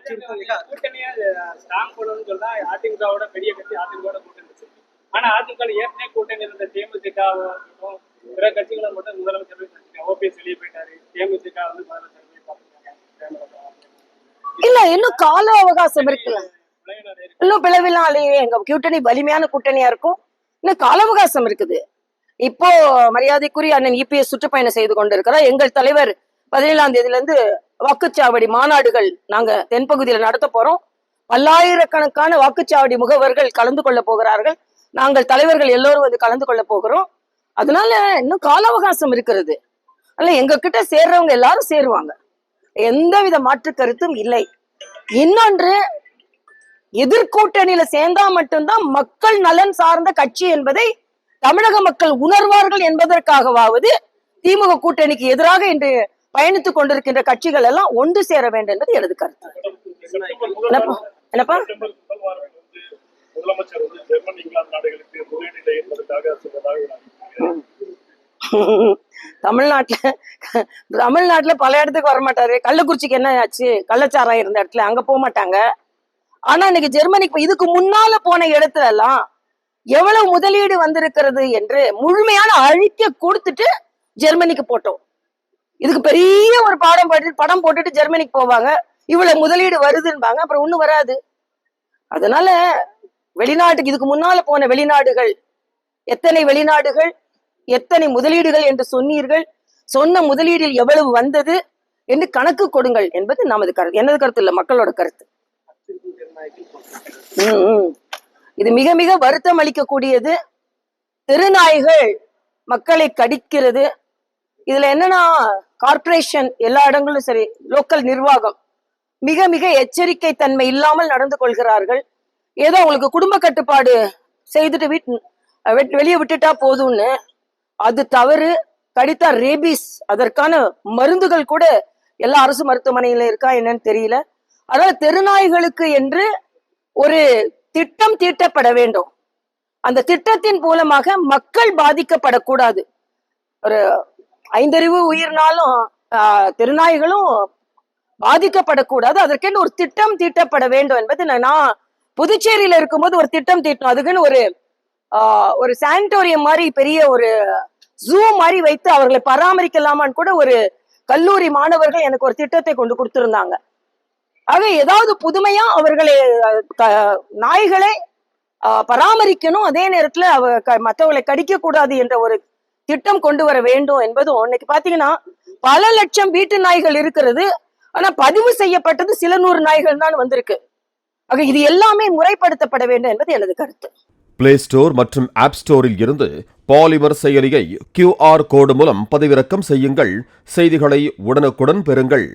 கூட்டணியா strong பண்ணணும்னு சொன்னா அதிமுகவோட பெரிய கட்சி அதிமுக கூட்டணி. ஆனா அதிமுக ஏற்கனவே கூட்டணி இருந்த தேமுதிக பிற கட்சிகளை மட்டும் முதலமைச்சர் ஓபிஎஸ் வெளியே போயிட்டாரு. தேமுதிக வந்து இல்ல இன்னும் கால அவகாசம் இருக்குல்ல, இன்னும் பிளவினாலேயே எங்க கூட்டணி வலிமையான கூட்டணியா இருக்கும். இன்னும் கால அவகாசம் இருக்குது. இப்போ மரியாதைக்குரிய அண்ணன் இபிஎஸ் சுற்றுப்பயணம் செய்து கொண்டிருக்கிறார். எங்கள் தலைவர் 17ஆம் தேதியில இருந்து வாக்குச்சாவடி மாநாடுகள் நாங்க தென்பகுதியில நடத்த போறோம். பல்லாயிரக்கணக்கான வாக்குச்சாவடி முகவர்கள் கலந்து கொள்ள போகிறார்கள். நாங்கள் தலைவர்கள் எல்லோரும் வந்து கலந்து கொள்ள போகிறோம். அதனால இன்னும் கால அவகாசம் இருக்கிறது. அதனால எங்க கிட்ட சேர்றவங்க எல்லாரும் சேருவாங்க, எந்தவித மாற்று கருத்தும் இல்லை. இன்னொன்று, எதிர்கூட்டணியில சேர்ந்தா மட்டும்தான் மக்கள் நலன் சார்ந்த கட்சி என்பதை தமிழக மக்கள் உணர்வார்கள் என்பதற்காகவாவது திமுக கூட்டணிக்கு எதிராக இன்று பயணித்துக் கொண்டிருக்கின்ற கட்சிகள் எல்லாம் ஒன்று சேர வேண்டும் என்பது எனது கருத்து. என்னப்பா தமிழ்நாட்டுல பல இடத்துக்கு வரமாட்டாரு. கள்ளக்குறிச்சிக்கு என்ன ஆச்சு? கள்ளச்சாராயம் இருந்த இடத்துல அங்க போக மாட்டாங்க. ஆனா இன்னைக்கு ஜெர்மனிக்கு இதுக்கு முன்னால போன இடத்துல எல்லாம் எவ்வளவு முதலீடு வந்திருக்கிறது என்று முழுமையான அழிக்க கொடுத்துட்டு ஜெர்மனிக்கு போட்டோம். இதுக்கு பெரிய ஒரு படம் போட்டுட்டு ஜெர்மனிக்கு போவாங்க, இவ்வளவு முதலீடு வருதுன்பாங்க, அப்புறம் ஒண்ணும் வராது. அதனால வெளிநாட்டுக்கு இதுக்கு முன்னால போன வெளிநாடுகள் எத்தனை வெளிநாடுகள், எத்தனை முதலீடுகள் என்று சொன்னீர்கள், சொன்ன முதலீடில் எவ்வளவு வந்தது என்று கணக்கு கொடுங்கள் என்பது நமது கருத்து. எனது கருத்து இல்ல, மக்களோட கருத்து. இது மிக மிக வருத்தம் அளிக்கக்கூடியது. தெருநாய்கள் மக்களை கடிக்கிறது. இதுல என்னன்னா, கார்பரேஷன் எல்லா இடங்களும் சரி, லோக்கல் நிர்வாகம் மிக மிக எச்சரிக்கை தன்மை இல்லாமல் நடந்து கொள்கிறார்கள். ஏதோ உங்களுக்கு குடும்ப கட்டுப்பாடு செய்துட்டு வெளியே விட்டுட்டா போதும்னு, அது தவறு. கடித்தா ரேபிஸ், அதற்கான மருந்துகள் கூட எல்லா அரசு மருத்துவமனையில இருக்கா என்னன்னு தெரியல. அதனால தெருநாய்களுக்கு என்று ஒரு திட்டம் தீட்டப்பட வேண்டும். அந்த திட்டத்தின் மூலமாக மக்கள் பாதிக்கப்படக்கூடாது. ஒரு 5 அறிவு உயிர்னாலும் தெருநாய்களும் பாதிக்கப்படக்கூடாது. அதற்கென்று ஒரு திட்டம் தீட்டப்பட வேண்டும் என்பது நான் புதுச்சேரியில இருக்கும்போது ஒரு திட்டம் தீட்டணும். அதுக்குன்னு ஒரு சானிட்டோரியம் மாதிரி பெரிய ஒரு ஜூ மாதிரி வைத்து அவர்களை பராமரிக்கலாமான்னு கூட ஒரு கல்லூரி மாணவர்கள் எனக்கு ஒரு திட்டத்தை கொண்டு கொடுத்திருந்தாங்க. ஆக ஏதாவது புதுமையா அவர்களை நாய்களை பராமரிக்கணும், அதே நேரத்துல மற்றவர்களை கடிக்க கூடாது என்ற ஒரு திட்டம் கொண்டு வர வேண்டும் என்பதும். இன்னைக்கு பாத்தீங்கன்னா பல லட்சம் வீட்டு நாய்கள் இருக்கிறது, ஆனா பதிவு செய்யப்பட்டது சில 100 நாய்கள் தான் வந்திருக்கு. ஆக இது எல்லாமே முறைப்படுத்தப்பட வேண்டும் என்பது எனது கருத்து. பிளே ஸ்டோர் மற்றும் ஆப் ஸ்டோரில் இருந்து பாலிமர் செயலியை QR கோடு மூலம் பதிவிறக்கம் செய்யுங்கள். செய்திகளை உடனுக்குடன் பெறுங்கள்.